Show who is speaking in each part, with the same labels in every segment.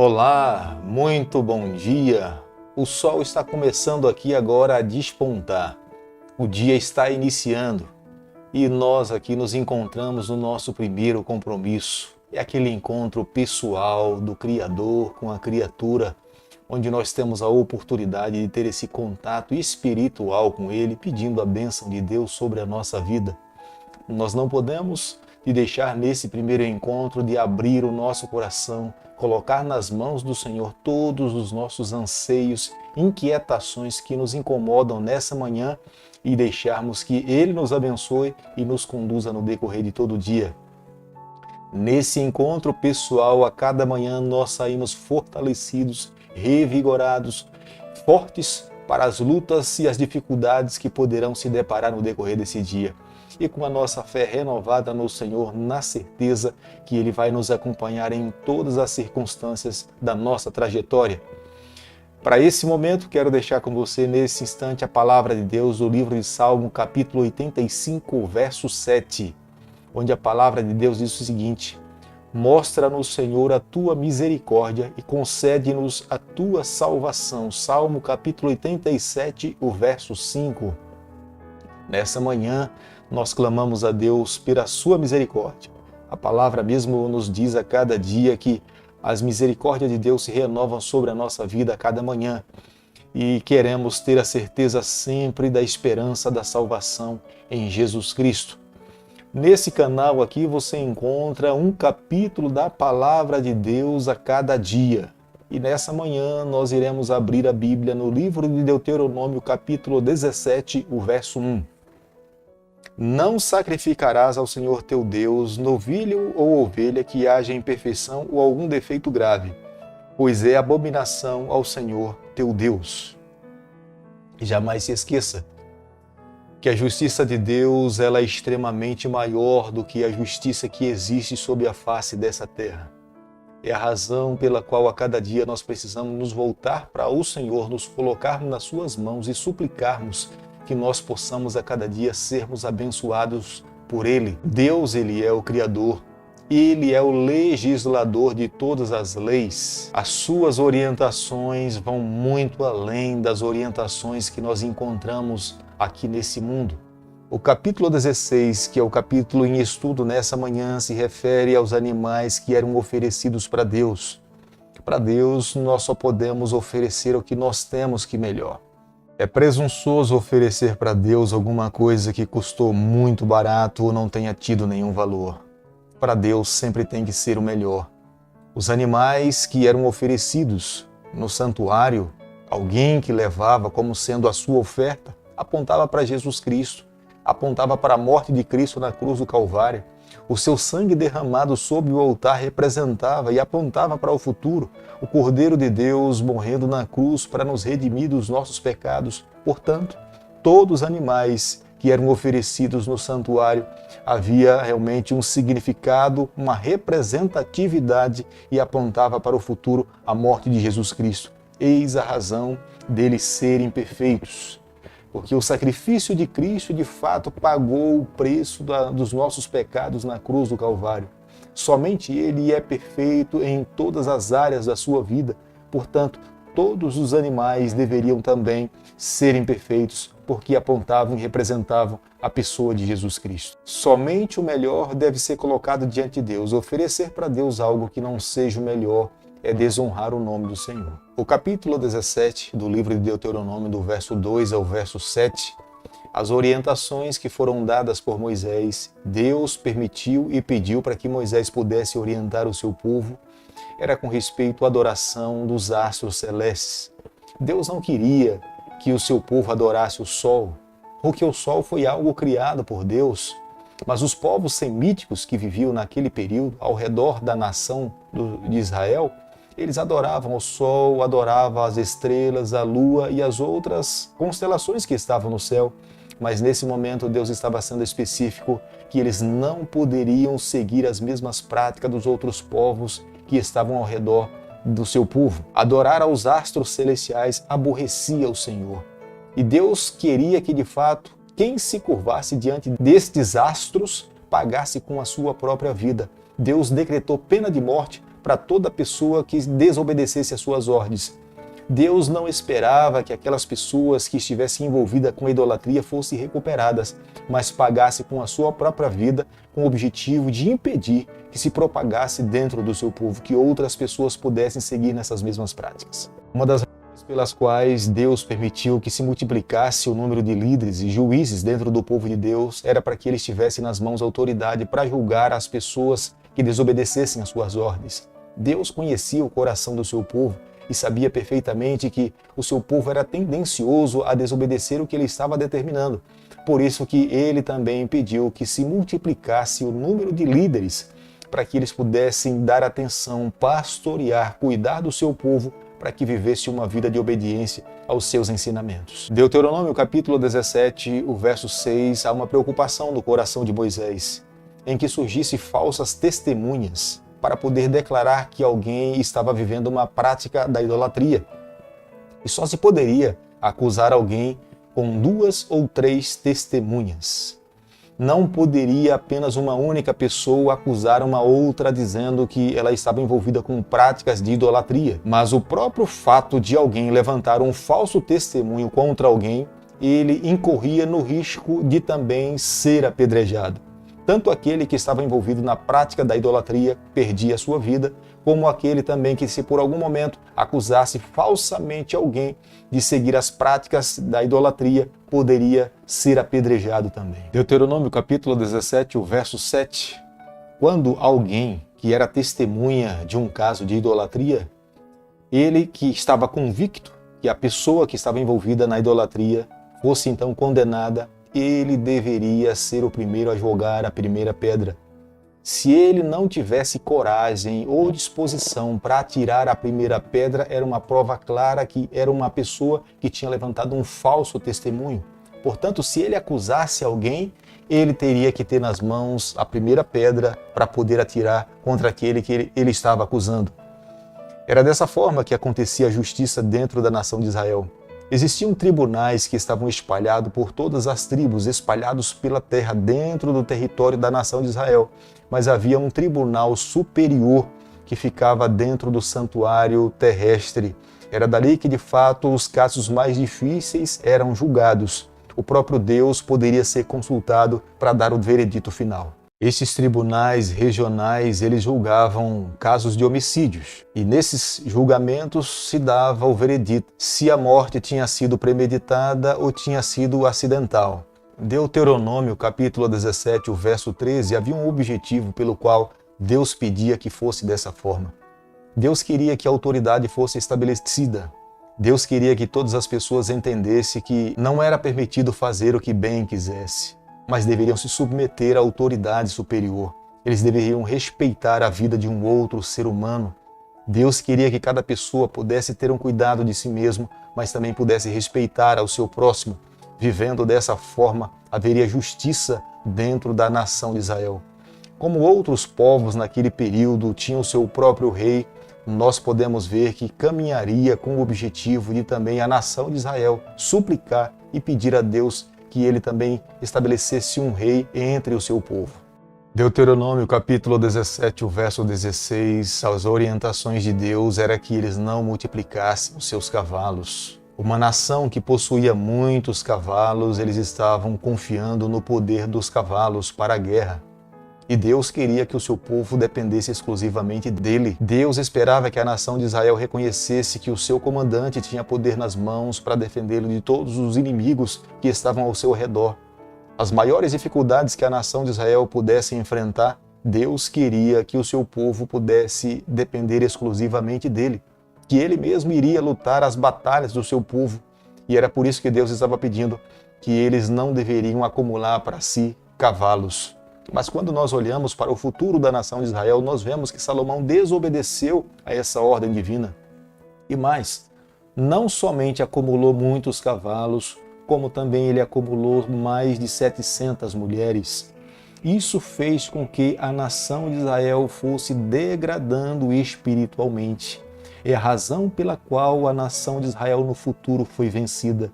Speaker 1: Olá, muito bom dia. O sol está começando aqui agora a despontar. O dia está iniciando e nós aqui nos encontramos no nosso primeiro compromisso. É aquele encontro pessoal do Criador com a criatura, onde nós temos a oportunidade de ter esse contato espiritual com Ele, pedindo a bênção de Deus sobre a nossa vida. Nós não podemos deixar nesse primeiro encontro de abrir o nosso coração, colocar nas mãos do Senhor todos os nossos anseios, inquietações que nos incomodam nessa manhã e deixarmos que Ele nos abençoe e nos conduza no decorrer de todo o dia. Nesse encontro pessoal, a cada manhã nós saímos fortalecidos, revigorados, fortes para as lutas e as dificuldades que poderão se deparar no decorrer desse dia. E com a nossa fé renovada no Senhor, na certeza que Ele vai nos acompanhar em todas as circunstâncias da nossa trajetória. Para esse momento, quero deixar com você nesse instante a palavra de Deus, o livro de Salmo, capítulo 85, verso 7, onde a palavra de Deus diz o seguinte: Mostra-nos, Senhor, a Tua misericórdia e concede-nos a Tua salvação. Salmo, capítulo 87, o verso 5. Nessa manhã, nós clamamos a Deus pela sua misericórdia. A palavra mesmo nos diz a cada dia que as misericórdias de Deus se renovam sobre a nossa vida a cada manhã. E queremos ter a certeza sempre da esperança da salvação em Jesus Cristo. Nesse canal aqui você encontra um capítulo da palavra de Deus a cada dia. E nessa manhã nós iremos abrir a Bíblia no livro de Deuteronômio, capítulo 17, o verso 1. Não sacrificarás ao Senhor teu Deus novilho ou ovelha que haja imperfeição ou algum defeito grave, pois é abominação ao Senhor teu Deus. E jamais se esqueça que a justiça de Deus ela é extremamente maior do que a justiça que existe sobre a face dessa terra. É a razão pela qual a cada dia nós precisamos nos voltar para o Senhor, nos colocarmos nas suas mãos e suplicarmos que nós possamos a cada dia sermos abençoados por Ele. Deus, Ele é o Criador, Ele é o legislador de todas as leis. As suas orientações vão muito além das orientações que nós encontramos aqui nesse mundo. O capítulo 16, que é o capítulo em estudo nessa manhã, se refere aos animais que eram oferecidos para Deus. Para Deus, nós só podemos oferecer o que nós temos que melhor. É presunçoso oferecer para Deus alguma coisa que custou muito barato ou não tenha tido nenhum valor. Para Deus sempre tem que ser o melhor. Os animais que eram oferecidos no santuário, alguém que levava como sendo a sua oferta, apontava para Jesus Cristo, apontava para a morte de Cristo na cruz do Calvário. O seu sangue derramado sobre o altar representava e apontava para o futuro, o Cordeiro de Deus morrendo na cruz para nos redimir dos nossos pecados. Portanto, todos os animais que eram oferecidos no santuário havia realmente um significado, uma representatividade e apontava para o futuro a morte de Jesus Cristo. Eis a razão deles serem perfeitos. Porque o sacrifício de Cristo, de fato, pagou o preço dos nossos pecados na cruz do Calvário. Somente Ele é perfeito em todas as áreas da sua vida. Portanto, todos os animais deveriam também serem perfeitos, porque apontavam e representavam a pessoa de Jesus Cristo. Somente o melhor deve ser colocado diante de Deus. Oferecer para Deus algo que não seja o melhor é desonrar o nome do Senhor. O capítulo 17 do livro de Deuteronômio, do verso 2 ao verso 7, as orientações que foram dadas por Moisés, Deus permitiu e pediu para que Moisés pudesse orientar o seu povo, era com respeito à adoração dos astros celestes. Deus não queria que o seu povo adorasse o sol, porque o sol foi algo criado por Deus, mas os povos semíticos que viviam naquele período ao redor da nação de Israel, eles adoravam o sol, adoravam as estrelas, a lua e as outras constelações que estavam no céu. Mas nesse momento Deus estava sendo específico que eles não poderiam seguir as mesmas práticas dos outros povos que estavam ao redor do seu povo. Adorar aos astros celestiais aborrecia o Senhor. E Deus queria que, de fato, quem se curvasse diante destes astros pagasse com a sua própria vida. Deus decretou pena de morte para toda pessoa que desobedecesse às suas ordens. Deus não esperava que aquelas pessoas que estivessem envolvidas com a idolatria fossem recuperadas, mas pagasse com a sua própria vida, com o objetivo de impedir que se propagasse dentro do seu povo, que outras pessoas pudessem seguir nessas mesmas práticas. Uma das razões pelas quais Deus permitiu que se multiplicasse o número de líderes e juízes dentro do povo de Deus era para que eles tivessem nas mãos autoridade para julgar as pessoas que desobedecessem às suas ordens. Deus conhecia o coração do seu povo e sabia perfeitamente que o seu povo era tendencioso a desobedecer o que ele estava determinando. Por isso que ele também pediu que se multiplicasse o número de líderes para que eles pudessem dar atenção, pastorear, cuidar do seu povo para que vivesse uma vida de obediência aos seus ensinamentos. Deuteronômio capítulo 17, o verso 6, há uma preocupação no coração de Moisés, em que surgisse falsas testemunhas para poder declarar que alguém estava vivendo uma prática da idolatria. E só se poderia acusar alguém com 2 ou 3 testemunhas. Não poderia apenas uma única pessoa acusar uma outra dizendo que ela estava envolvida com práticas de idolatria. Mas o próprio fato de alguém levantar um falso testemunho contra alguém, ele incorria no risco de também ser apedrejado. Tanto aquele que estava envolvido na prática da idolatria perdia a sua vida, como aquele também que, se por algum momento acusasse falsamente alguém de seguir as práticas da idolatria, poderia ser apedrejado também. Deuteronômio capítulo 17, o verso 7. Quando alguém que era testemunha de um caso de idolatria, ele que estava convicto que a pessoa que estava envolvida na idolatria fosse então condenada, ele deveria ser o primeiro a jogar a primeira pedra. Se ele não tivesse coragem ou disposição para atirar a primeira pedra, era uma prova clara que era uma pessoa que tinha levantado um falso testemunho. Portanto, se ele acusasse alguém, ele teria que ter nas mãos a primeira pedra para poder atirar contra aquele que ele estava acusando. Era dessa forma que acontecia a justiça dentro da nação de Israel. Existiam tribunais que estavam espalhados por todas as tribos, espalhados pela terra, dentro do território da nação de Israel. Mas havia um tribunal superior que ficava dentro do santuário terrestre. Era dali que, de fato, os casos mais difíceis eram julgados. O próprio Deus poderia ser consultado para dar o veredito final. Esses tribunais regionais, eles julgavam casos de homicídios. E nesses julgamentos se dava o veredito se a morte tinha sido premeditada ou tinha sido acidental. Deuteronômio, capítulo 17, o verso 13, havia um objetivo pelo qual Deus pedia que fosse dessa forma. Deus queria que a autoridade fosse estabelecida. Deus queria que todas as pessoas entendessem que não era permitido fazer o que bem quisesse, mas deveriam se submeter à autoridade superior. Eles deveriam respeitar a vida de um outro ser humano. Deus queria que cada pessoa pudesse ter um cuidado de si mesmo, mas também pudesse respeitar ao seu próximo. Vivendo dessa forma, haveria justiça dentro da nação de Israel. Como outros povos naquele período tinham o seu próprio rei, nós podemos ver que caminharia com o objetivo de também a nação de Israel suplicar e pedir a Deus que ele também estabelecesse um rei entre o seu povo. Deuteronômio capítulo 17, o verso 16, as orientações de Deus era que eles não multiplicassem os seus cavalos. Uma nação que possuía muitos cavalos, eles estavam confiando no poder dos cavalos para a guerra. E Deus queria que o seu povo dependesse exclusivamente dele. Deus esperava que a nação de Israel reconhecesse que o seu comandante tinha poder nas mãos para defendê-lo de todos os inimigos que estavam ao seu redor. As maiores dificuldades que a nação de Israel pudesse enfrentar, Deus queria que o seu povo pudesse depender exclusivamente dele, que ele mesmo iria lutar as batalhas do seu povo. E era por isso que Deus estava pedindo que eles não deveriam acumular para si cavalos. Mas quando nós olhamos para o futuro da nação de Israel, nós vemos que Salomão desobedeceu a essa ordem divina. E mais, não somente acumulou muitos cavalos, como também ele acumulou mais de 700 mulheres. Isso fez com que a nação de Israel fosse degradando espiritualmente. É a razão pela qual a nação de Israel no futuro foi vencida,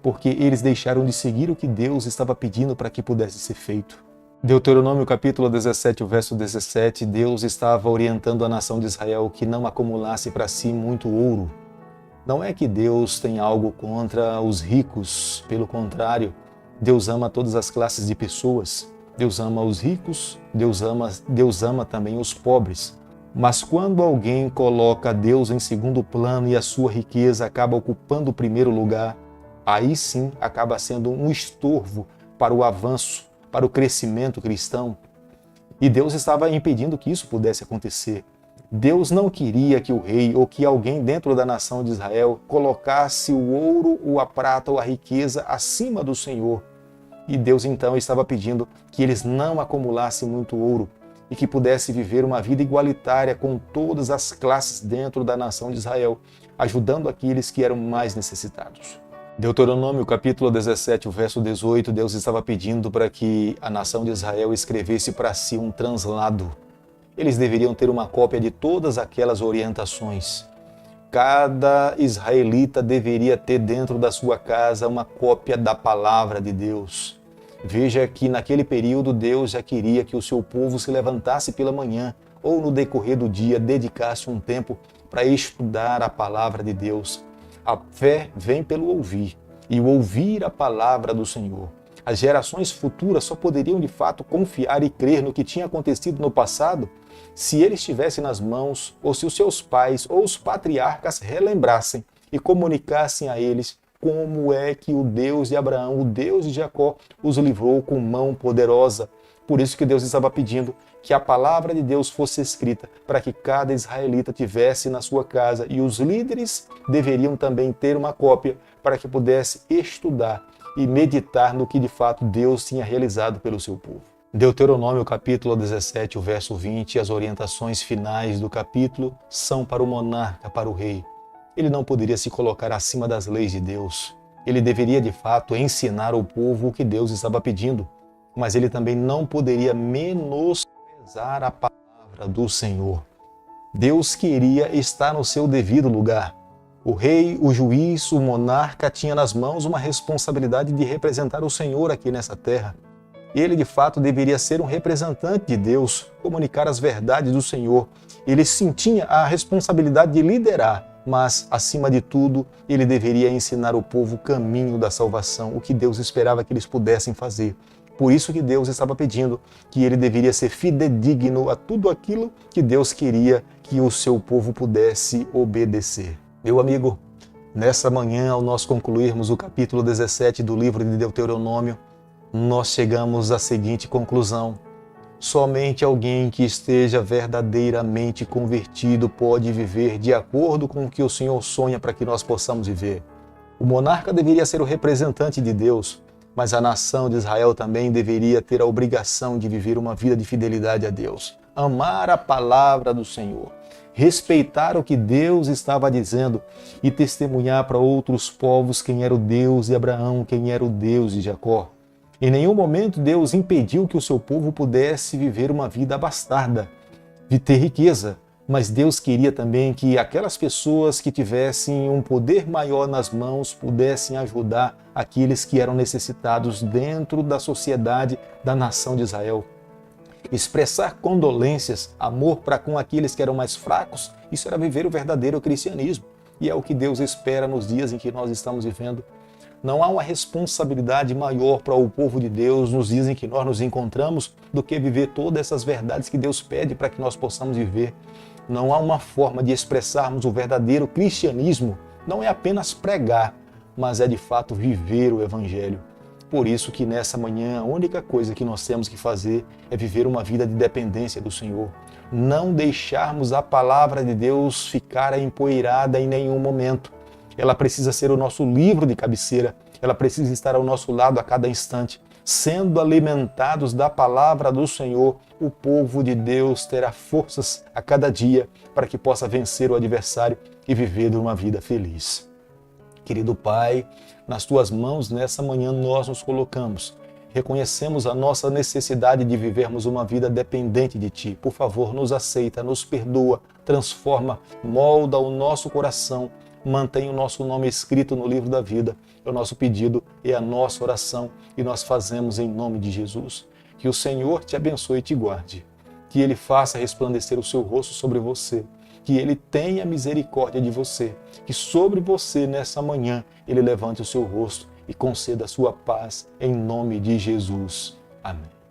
Speaker 1: porque eles deixaram de seguir o que Deus estava pedindo para que pudesse ser feito. Deuteronômio capítulo 17, o verso 17, Deus estava orientando a nação de Israel que não acumulasse para si muito ouro. Não é que Deus tem algo contra os ricos, pelo contrário, Deus ama todas as classes de pessoas. Deus ama os ricos, Deus ama também os pobres. Mas quando alguém coloca Deus em segundo plano e a sua riqueza acaba ocupando o primeiro lugar, aí sim acaba sendo um estorvo para o avanço, para o crescimento cristão. E Deus estava impedindo que isso pudesse acontecer. Deus não queria que o rei ou que alguém dentro da nação de Israel colocasse o ouro, ou a prata ou a riqueza acima do Senhor. E Deus então estava pedindo que eles não acumulassem muito ouro e que pudesse viver uma vida igualitária com todas as classes dentro da nação de Israel, ajudando aqueles que eram mais necessitados. Deuteronômio capítulo 17, o verso 18, Deus estava pedindo para que a nação de Israel escrevesse para si um translado. Eles deveriam ter uma cópia de todas aquelas orientações. Cada israelita deveria ter dentro da sua casa uma cópia da palavra de Deus. Veja que naquele período Deus já queria que o seu povo se levantasse pela manhã ou no decorrer do dia dedicasse um tempo para estudar a palavra de Deus. A fé vem pelo ouvir, e o ouvir a palavra do Senhor. As gerações futuras só poderiam de fato confiar e crer no que tinha acontecido no passado se ele estivesse nas mãos ou se os seus pais ou os patriarcas relembrassem e comunicassem a eles como é que o Deus de Abraão, o Deus de Jacó, os livrou com mão poderosa. Por isso que Deus estava pedindo que a palavra de Deus fosse escrita para que cada israelita tivesse na sua casa, e os líderes deveriam também ter uma cópia para que pudesse estudar e meditar no que de fato Deus tinha realizado pelo seu povo. Deuteronômio capítulo 17, o verso 20, as orientações finais do capítulo são para o monarca, para o rei. Ele não poderia se colocar acima das leis de Deus. Ele deveria de fato ensinar ao povo o que Deus estava pedindo, mas ele também não poderia menosprezar a palavra do Senhor. Deus queria estar no seu devido lugar. O rei, o juiz, o monarca tinha nas mãos uma responsabilidade de representar o Senhor aqui nessa terra. Ele, de fato, deveria ser um representante de Deus, comunicar as verdades do Senhor. Ele sim tinha a responsabilidade de liderar, mas, acima de tudo, ele deveria ensinar o povo o caminho da salvação, o que Deus esperava que eles pudessem fazer. Por isso que Deus estava pedindo que ele deveria ser fidedigno a tudo aquilo que Deus queria que o seu povo pudesse obedecer. Meu amigo, nessa manhã, ao nós concluirmos o capítulo 17 do livro de Deuteronômio, nós chegamos à seguinte conclusão: somente alguém que esteja verdadeiramente convertido pode viver de acordo com o que o Senhor sonha para que nós possamos viver. O monarca deveria ser o representante de Deus, mas a nação de Israel também deveria ter a obrigação de viver uma vida de fidelidade a Deus, amar a palavra do Senhor, respeitar o que Deus estava dizendo e testemunhar para outros povos quem era o Deus de Abraão, quem era o Deus de Jacó. Em nenhum momento Deus impediu que o seu povo pudesse viver uma vida abastarda, de ter riqueza, mas Deus queria também que aquelas pessoas que tivessem um poder maior nas mãos pudessem ajudar aqueles que eram necessitados dentro da sociedade da nação de Israel. Expressar condolências, amor para com aqueles que eram mais fracos, isso era viver o verdadeiro cristianismo. E é o que Deus espera nos dias em que nós estamos vivendo. Não há uma responsabilidade maior para o povo de Deus nos dias em que nós nos encontramos do que viver todas essas verdades que Deus pede para que nós possamos viver. Não há uma forma de expressarmos o verdadeiro cristianismo, não é apenas pregar, mas é de fato viver o Evangelho. Por isso que nessa manhã a única coisa que nós temos que fazer é viver uma vida de dependência do Senhor. Não deixarmos a palavra de Deus ficar empoeirada em nenhum momento. Ela precisa ser o nosso livro de cabeceira, ela precisa estar ao nosso lado a cada instante. Sendo alimentados da palavra do Senhor, o povo de Deus terá forças a cada dia para que possa vencer o adversário e viver uma vida feliz. Querido Pai, nas Tuas mãos nessa manhã nós nos colocamos. Reconhecemos a nossa necessidade de vivermos uma vida dependente de Ti. Por favor, nos aceita, nos perdoa, transforma, molda o nosso coração, mantém o nosso nome escrito no livro da vida. É o nosso pedido e a nossa oração, e nós fazemos em nome de Jesus. Que o Senhor te abençoe e te guarde. Que Ele faça resplandecer o seu rosto sobre você. Que Ele tenha misericórdia de você. Que sobre você, nessa manhã, Ele levante o seu rosto e conceda a sua paz em nome de Jesus. Amém.